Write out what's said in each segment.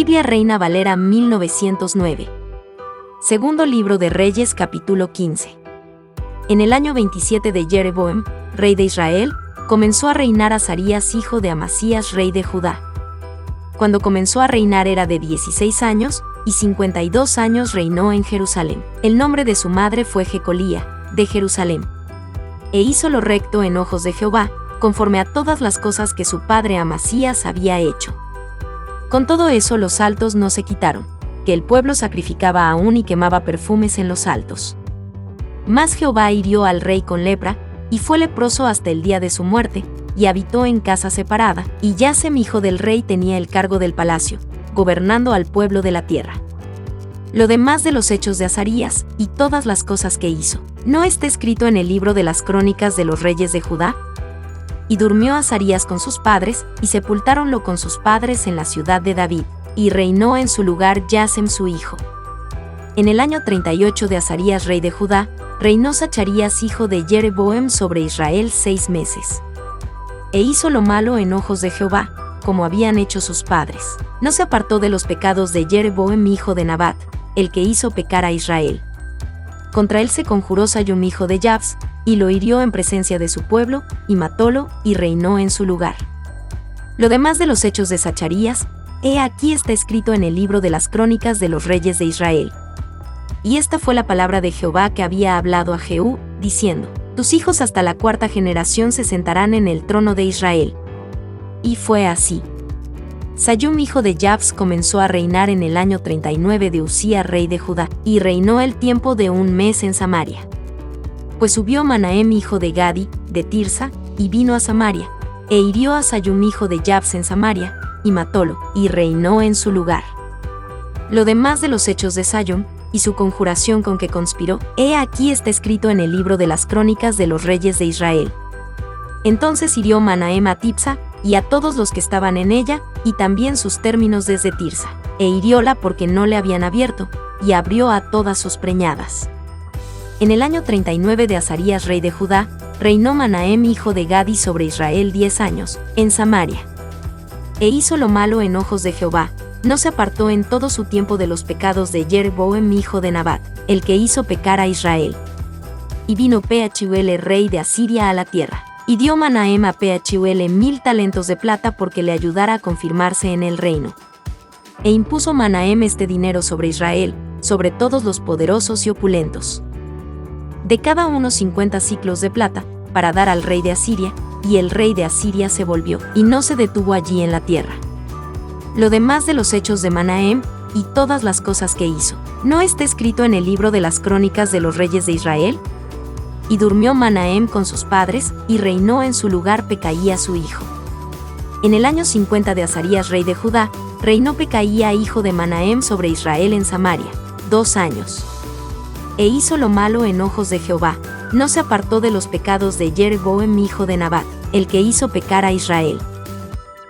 Biblia Reina Valera 1909. Segundo libro de Reyes, capítulo 15. En el año 27 de Jeroboam, rey de Israel, comenzó a reinar Azarías, hijo de Amasías, rey de Judá. Cuando comenzó a reinar era de 16 años, y 52 años reinó en Jerusalén. El nombre de su madre fue Jecolía, de Jerusalén. E hizo lo recto en ojos de Jehová, conforme a todas las cosas que su padre Amasías había hecho. Con todo eso los altos no se quitaron, que el pueblo sacrificaba aún y quemaba perfumes en los altos. Mas Jehová hirió al rey con lepra, y fue leproso hasta el día de su muerte, y habitó en casa separada, y Yasem, hijo del rey, tenía el cargo del palacio, gobernando al pueblo de la tierra. Lo demás de los hechos de Azarías, y todas las cosas que hizo, ¿no está escrito en el libro de las crónicas de los reyes de Judá? Y durmió Azarías con sus padres, y sepultáronlo con sus padres en la ciudad de David, y reinó en su lugar Yasem su hijo. En el año 38 de Azarías rey de Judá, reinó Zacharías hijo de Jeroboam sobre Israel 6 meses. E hizo lo malo en ojos de Jehová, como habían hecho sus padres. No se apartó de los pecados de Jeroboam hijo de Nabat, el que hizo pecar a Israel. Contra él se conjuró Sayum hijo de Jabs, y lo hirió en presencia de su pueblo, y matólo, y reinó en su lugar. Lo demás de los hechos de Zacharías, he aquí está escrito en el libro de las crónicas de los reyes de Israel. Y esta fue la palabra de Jehová que había hablado a Jehú, diciendo: tus hijos hasta la 4ª generación se sentarán en el trono de Israel. Y fue así. Sayum hijo de Jabs comenzó a reinar en el año 39 de Usía rey de Judá, y reinó el tiempo de 1 mes en Samaria. Pues subió Manahem hijo de Gadi, de Tirsa, y vino a Samaria, e hirió a Sayum hijo de Jabs en Samaria, y matólo, y reinó en su lugar. Lo demás de los hechos de Sayum, y su conjuración con que conspiró, he aquí está escrito en el libro de las crónicas de los reyes de Israel. Entonces hirió Manahem a Tipsa, y a todos los que estaban en ella, y también sus términos desde Tirsa, e hirióla porque no le habían abierto, y abrió a todas sus preñadas. En el año 39 de Azarías rey de Judá, reinó Manahem hijo de Gadi sobre Israel 10 años, en Samaria. E hizo lo malo en ojos de Jehová, no se apartó en todo su tiempo de los pecados de Jeroboam hijo de Nabat, el que hizo pecar a Israel. Y vino Peachiuel rey de Asiria a la tierra, y dio Manahem a Peachiuel 1000 talentos de plata porque le ayudara a confirmarse en el reino. E impuso Manahem este dinero sobre Israel, sobre todos los poderosos y opulentos. De cada uno 50 siclos de plata, para dar al rey de Asiria, y el rey de Asiria se volvió, y no se detuvo allí en la tierra. Lo demás de los hechos de Manahem, y todas las cosas que hizo, ¿no está escrito en el libro de las crónicas de los reyes de Israel? Y durmió Manahem con sus padres, y reinó en su lugar Pecaía su hijo. En el año 50 de Azarías rey de Judá, reinó Pecaía hijo de Manahem sobre Israel en Samaria, 2 años. E hizo lo malo en ojos de Jehová, no se apartó de los pecados de Jeroboam hijo de Nabat, el que hizo pecar a Israel.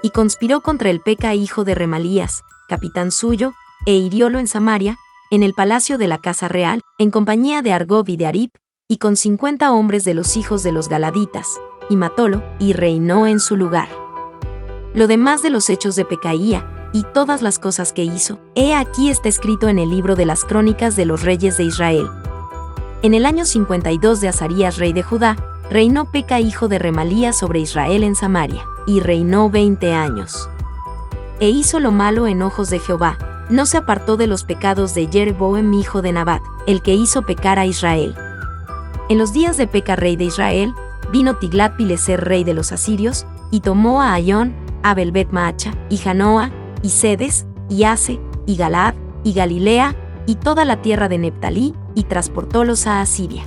Y conspiró contra el Peca hijo de Remalías, capitán suyo, e hiriólo en Samaria, en el palacio de la casa real, en compañía de Argob y de Arip, y con 50 hombres de los hijos de los Galaditas, y matólo, y reinó en su lugar. Lo demás de los hechos de Pecaía, y todas las cosas que hizo, he aquí está escrito en el libro de las crónicas de los reyes de Israel. En el año 52 de Azarías rey de Judá, reinó Peca hijo de Remalías sobre Israel en Samaria, y reinó 20 años. E hizo lo malo en ojos de Jehová, no se apartó de los pecados de Jeroboam hijo de Nabat, el que hizo pecar a Israel. En los días de Peca rey de Israel, vino Tiglat-Pileser rey de los asirios, y tomó a Ayón, a Abel-Bet-Maacha, y Janoa, y Sedes, y Ase, y Galaad, y Galilea, y toda la tierra de Neptalí, y transportólos a Asiria.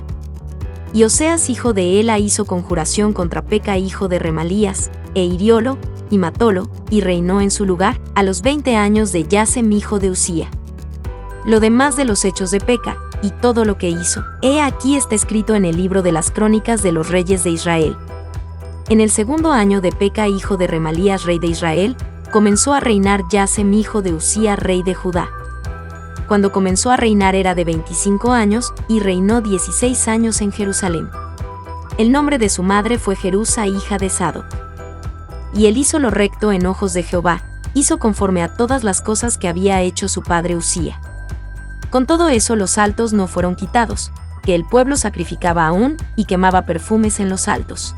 Y Oseas hijo de Ela hizo conjuración contra Peca hijo de Remalías, e hiriólo, y matólo, y reinó en su lugar, a los 20 años de Yasem hijo de Usía. Lo demás de los hechos de Peca, y todo lo que hizo, he aquí está escrito en el libro de las crónicas de los reyes de Israel. En el 2.º año de Peca hijo de Remalías rey de Israel, comenzó a reinar Yasem hijo de Usía rey de Judá. Cuando comenzó a reinar era de 25 años, y reinó 16 años en Jerusalén. El nombre de su madre fue Jerusa hija de Sadoc. Y él hizo lo recto en ojos de Jehová, hizo conforme a todas las cosas que había hecho su padre Uzía. Con todo eso los altos no fueron quitados, que el pueblo sacrificaba aún y quemaba perfumes en los altos.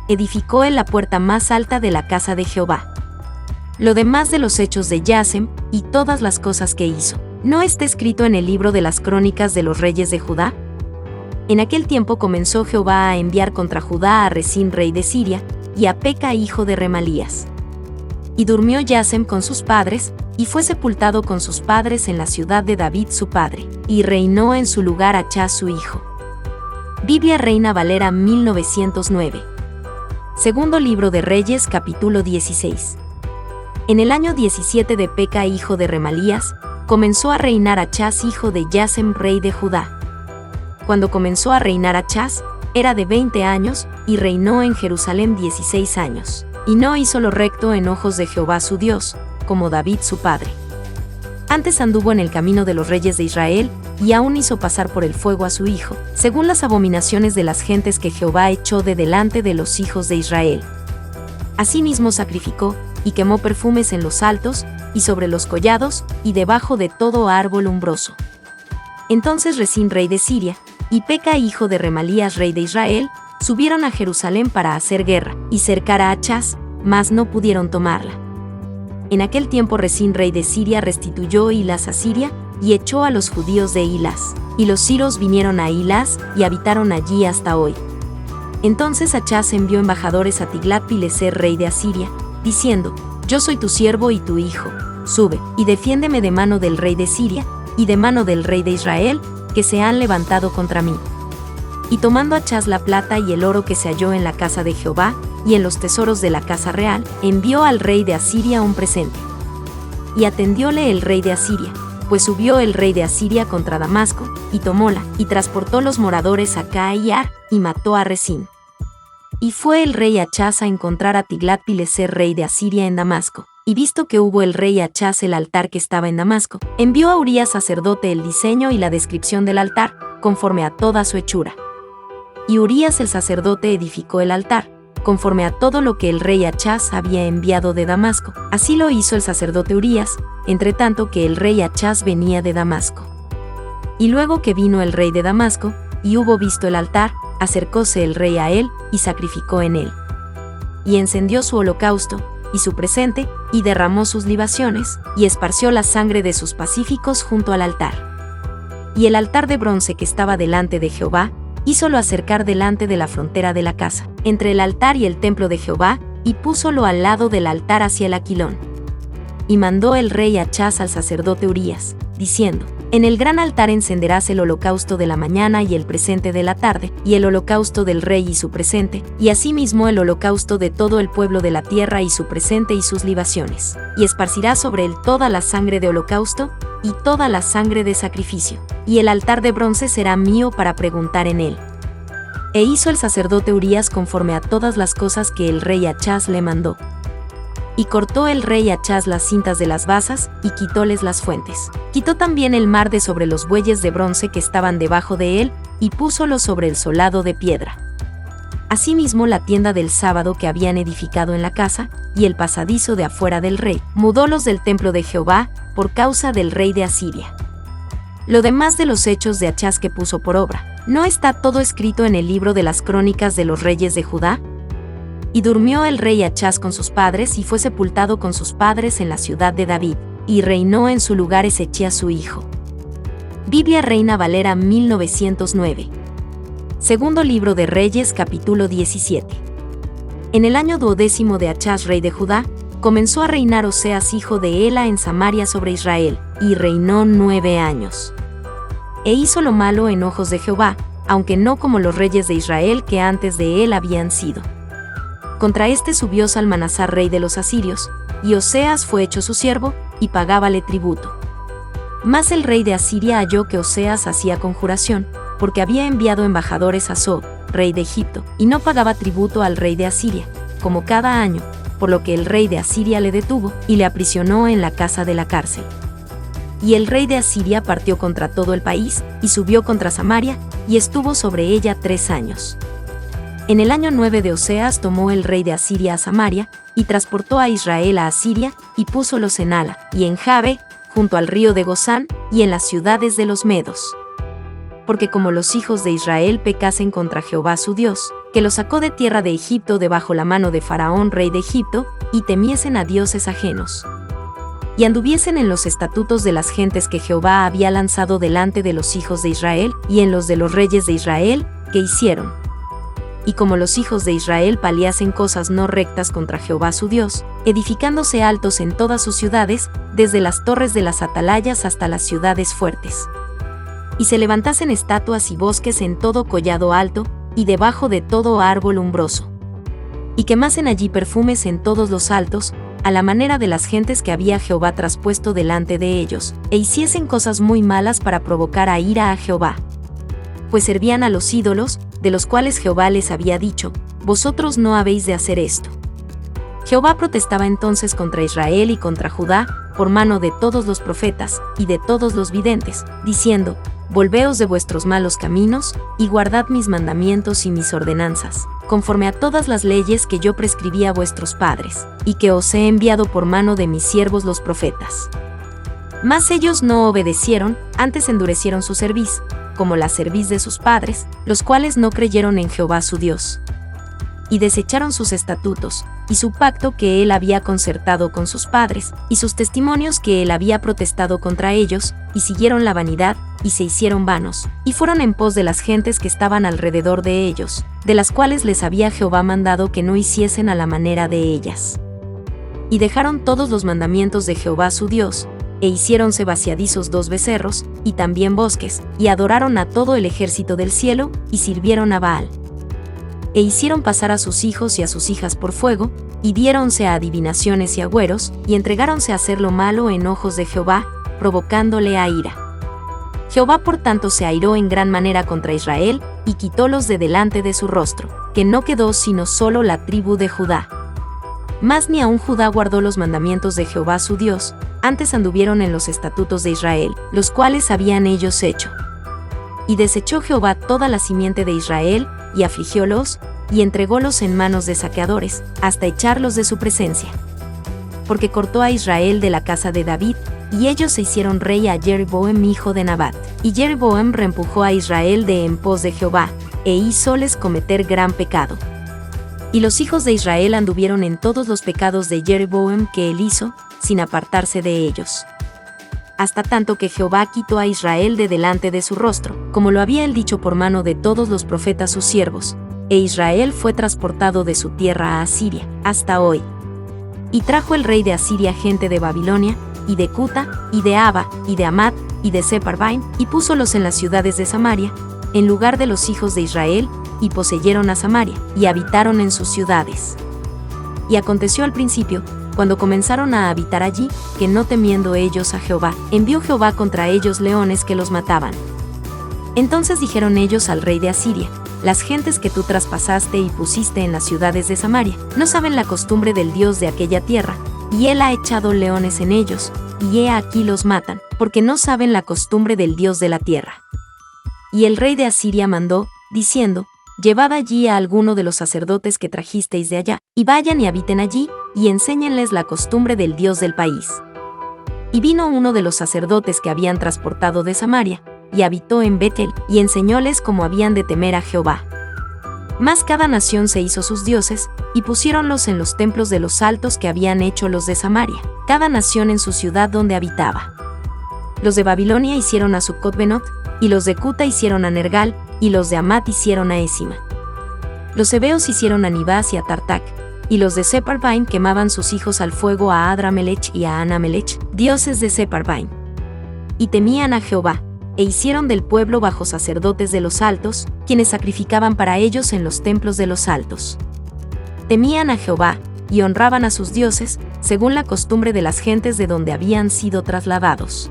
Edificó él la puerta más alta de la casa de Jehová. Lo demás de los hechos de Yasem y todas las cosas que hizo, ¿no está escrito en el libro de las crónicas de los reyes de Judá? En aquel tiempo comenzó Jehová a enviar contra Judá a Resín rey de Siria, y a Peca hijo de Remalías. Y durmió Yasem con sus padres, y fue sepultado con sus padres en la ciudad de David su padre, y reinó en su lugar Achaz su hijo. Biblia Reina Valera 1909. Segundo libro de Reyes capítulo 16. En el año 17 de Peca hijo de Remalías, comenzó a reinar Achaz hijo de Yasem rey de Judá. Cuando comenzó a reinar Achaz, era de 20 años, y reinó en Jerusalén 16 años. Y no hizo lo recto en ojos de Jehová su Dios, como David su padre. Antes anduvo en el camino de los reyes de Israel, y aún hizo pasar por el fuego a su hijo, según las abominaciones de las gentes que Jehová echó de delante de los hijos de Israel. Asimismo sacrificó, y quemó perfumes en los altos, y sobre los collados, y debajo de todo árbol umbroso. Entonces Resín rey de Siria, y Peca hijo de Remalías rey de Israel, subieron a Jerusalén para hacer guerra, y cercar a Achaz, mas no pudieron tomarla. En aquel tiempo Resín rey de Siria restituyó Hilas a Siria, y echó a los judíos de Hilas, y los siros vinieron a Hilas, y habitaron allí hasta hoy. Entonces Achaz envió embajadores a Tiglat-Pileser rey de Asiria, diciendo: Yo soy tu siervo y tu hijo, sube, y defiéndeme de mano del rey de Siria, y de mano del rey de Israel, que se han levantado contra mí. Y tomando Achaz la plata y el oro que se halló en la casa de Jehová, y en los tesoros de la casa real, envió al rey de Asiria un presente. Y atendióle el rey de Asiria, pues subió el rey de Asiria contra Damasco, y tomóla, y transportó los moradores a Caar, y mató a Resín. Y fue el rey Achaz a encontrar a Tiglat-Pileser rey de Asiria en Damasco, y visto que hubo el rey Achaz el altar que estaba en Damasco, envió a Urías sacerdote el diseño y la descripción del altar, conforme a toda su hechura. Y Urías el sacerdote edificó el altar, conforme a todo lo que el rey Achaz había enviado de Damasco. Así lo hizo el sacerdote Urías, entre tanto que el rey Achaz venía de Damasco. Y luego que vino el rey de Damasco, y hubo visto el altar, acercóse el rey a él, y sacrificó en él. Y encendió su holocausto, y su presente, y derramó sus libaciones, y esparció la sangre de sus pacíficos junto al altar. Y el altar de bronce que estaba delante de Jehová, hízolo acercar delante de la frontera de la casa, entre el altar y el templo de Jehová, y púsolo al lado del altar hacia el aquilón. Y mandó el rey Achaz al sacerdote Urías, diciendo: En el gran altar encenderás el holocausto de la mañana y el presente de la tarde, y el holocausto del rey y su presente, y asimismo el holocausto de todo el pueblo de la tierra y su presente y sus libaciones. Y esparcirás sobre él toda la sangre de holocausto, y toda la sangre de sacrificio. Y el altar de bronce será mío para preguntar en él. E hizo el sacerdote Urías conforme a todas las cosas que el rey Achaz le mandó. Y cortó el rey Achaz las cintas de las basas, y quitóles las fuentes. Quitó también el mar de sobre los bueyes de bronce que estaban debajo de él, y púsolo sobre el solado de piedra. Asimismo la tienda del sábado que habían edificado en la casa, y el pasadizo de afuera del rey, mudólos del templo de Jehová, por causa del rey de Asiria. Lo demás de los hechos de Achaz que puso por obra, ¿no está todo escrito en el libro de las crónicas de los reyes de Judá? Y durmió el rey Achaz con sus padres y fue sepultado con sus padres en la ciudad de David, y reinó en su lugar Ezechías su hijo. Biblia Reina Valera 1909. Segundo libro de Reyes capítulo 17. En el año 12º de Achaz rey de Judá, comenzó a reinar Oseas hijo de Ela en Samaria sobre Israel, y reinó 9 años. E hizo lo malo en ojos de Jehová, aunque no como los reyes de Israel que antes de él habían sido. Contra este subió Salmanasar rey de los asirios, y Oseas fue hecho su siervo, y pagábale tributo. Mas el rey de Asiria halló que Oseas hacía conjuración, porque había enviado embajadores a So, rey de Egipto, y no pagaba tributo al rey de Asiria, como cada año, por lo que el rey de Asiria le detuvo, y le aprisionó en la casa de la cárcel. Y el rey de Asiria partió contra todo el país, y subió contra Samaria, y estuvo sobre ella 3 años. En el año 9 de Oseas tomó el rey de Asiria a Samaria, y transportó a Israel a Asiria, y púsolos en Hala, y en Jabe, junto al río de Gozán, y en las ciudades de los medos. Porque como los hijos de Israel pecasen contra Jehová su Dios, que los sacó de tierra de Egipto debajo la mano de Faraón rey de Egipto, y temiesen a dioses ajenos, y anduviesen en los estatutos de las gentes que Jehová había lanzado delante de los hijos de Israel, y en los de los reyes de Israel, que hicieron. Y como los hijos de Israel paliasen cosas no rectas contra Jehová su Dios, edificándose altos en todas sus ciudades, desde las torres de las atalayas hasta las ciudades fuertes. Y se levantasen estatuas y bosques en todo collado alto, y debajo de todo árbol umbroso. Y quemasen allí perfumes en todos los altos, a la manera de las gentes que había Jehová traspuesto delante de ellos, e hiciesen cosas muy malas para provocar a ira a Jehová. Pues servían a los ídolos, de los cuales Jehová les había dicho, vosotros no habéis de hacer esto. Jehová protestaba entonces contra Israel y contra Judá, por mano de todos los profetas, y de todos los videntes, diciendo, volveos de vuestros malos caminos, y guardad mis mandamientos y mis ordenanzas, conforme a todas las leyes que yo prescribí a vuestros padres, y que os he enviado por mano de mis siervos los profetas. Mas ellos no obedecieron, antes endurecieron su cerviz, como la cerviz de sus padres, los cuales no creyeron en Jehová su Dios. Y desecharon sus estatutos, y su pacto que él había concertado con sus padres, y sus testimonios que él había protestado contra ellos, y siguieron la vanidad, y se hicieron vanos, y fueron en pos de las gentes que estaban alrededor de ellos, de las cuales les había Jehová mandado que no hiciesen a la manera de ellas. Y dejaron todos los mandamientos de Jehová su Dios, e hiciéronse vaciadizos 2 becerros, y también bosques, y adoraron a todo el ejército del cielo, y sirvieron a Baal. E hicieron pasar a sus hijos y a sus hijas por fuego, y diéronse a adivinaciones y agüeros, y entregáronse a hacer lo malo en ojos de Jehová, provocándole a ira. Jehová por tanto se airó en gran manera contra Israel, y quitólos de delante de su rostro, que no quedó sino solo la tribu de Judá. Mas ni aun Judá guardó los mandamientos de Jehová su Dios, antes anduvieron en los estatutos de Israel, los cuales habían ellos hecho. Y desechó Jehová toda la simiente de Israel, y afligiólos, y entrególos en manos de saqueadores, hasta echarlos de su presencia. Porque cortó a Israel de la casa de David, y ellos se hicieron rey a Jeroboam hijo de Nabat. Y Jeroboam reempujó a Israel de en pos de Jehová, e hízoles cometer gran pecado. Y los hijos de Israel anduvieron en todos los pecados de Jeroboam que él hizo, sin apartarse de ellos. Hasta tanto que Jehová quitó a Israel de delante de su rostro, como lo había él dicho por mano de todos los profetas sus siervos, e Israel fue transportado de su tierra a Asiria, hasta hoy. Y trajo el rey de Asiria gente de Babilonia, y de Cuta, y de Aba, y de Amat, y de Separvaim, y púsolos en las ciudades de Samaria, en lugar de los hijos de Israel, y poseyeron a Samaria, y habitaron en sus ciudades. Y aconteció al principio, cuando comenzaron a habitar allí, que no temiendo ellos a Jehová, envió Jehová contra ellos leones que los mataban. Entonces dijeron ellos al rey de Asiria, las gentes que tú traspasaste y pusiste en las ciudades de Samaria, no saben la costumbre del Dios de aquella tierra, y él ha echado leones en ellos, y he aquí los matan, porque no saben la costumbre del Dios de la tierra. Y el rey de Asiria mandó, diciendo, llevad allí a alguno de los sacerdotes que trajisteis de allá, y vayan y habiten allí, y enséñenles la costumbre del Dios del país. Y vino uno de los sacerdotes que habían transportado de Samaria, y habitó en Betel, y enseñóles cómo habían de temer a Jehová. Mas cada nación se hizo sus dioses, y pusiéronlos en los templos de los altos que habían hecho los de Samaria, cada nación en su ciudad donde habitaba. Los de Babilonia hicieron a Sucot-Benot, y los de Cuta hicieron a Nergal, y los de Amat hicieron a Esima. Los hebeos hicieron a Nibás y a Tartac, y los de Separvaim quemaban sus hijos al fuego a Adramelech y a Anamelech, dioses de Separvaim. Y temían a Jehová, e hicieron del pueblo bajo sacerdotes de los altos, quienes sacrificaban para ellos en los templos de los altos. Temían a Jehová, y honraban a sus dioses, según la costumbre de las gentes de donde habían sido trasladados.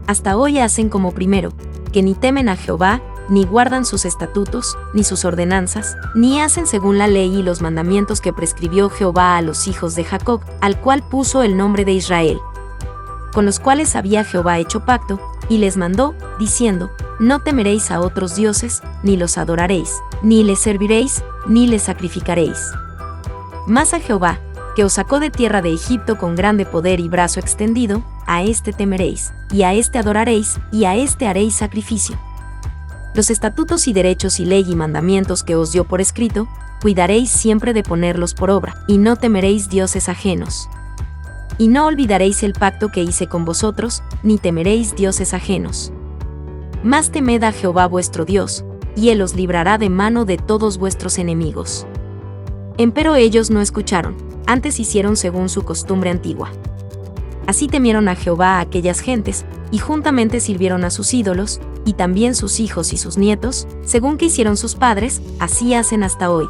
Hasta hoy hacen como primero, que ni temen a Jehová, ni guardan sus estatutos, ni sus ordenanzas, ni hacen según la ley y los mandamientos que prescribió Jehová a los hijos de Jacob, al cual puso el nombre de Israel, con los cuales había Jehová hecho pacto, y les mandó, diciendo, No temeréis a otros dioses, ni los adoraréis, ni les serviréis, ni les sacrificaréis. Mas a Jehová, que os sacó de tierra de Egipto con grande poder y brazo extendido, a éste temeréis, y a éste adoraréis, y a éste haréis sacrificio. Los estatutos y derechos y ley y mandamientos que os dio por escrito, cuidaréis siempre de ponerlos por obra, y no temeréis dioses ajenos. Y no olvidaréis el pacto que hice con vosotros, ni temeréis dioses ajenos. Mas temed a Jehová vuestro Dios, y él os librará de mano de todos vuestros enemigos. Empero ellos no escucharon, antes hicieron según su costumbre antigua. Así temieron a Jehová a aquellas gentes, y juntamente sirvieron a sus ídolos, y también sus hijos y sus nietos, según que hicieron sus padres, así hacen hasta hoy.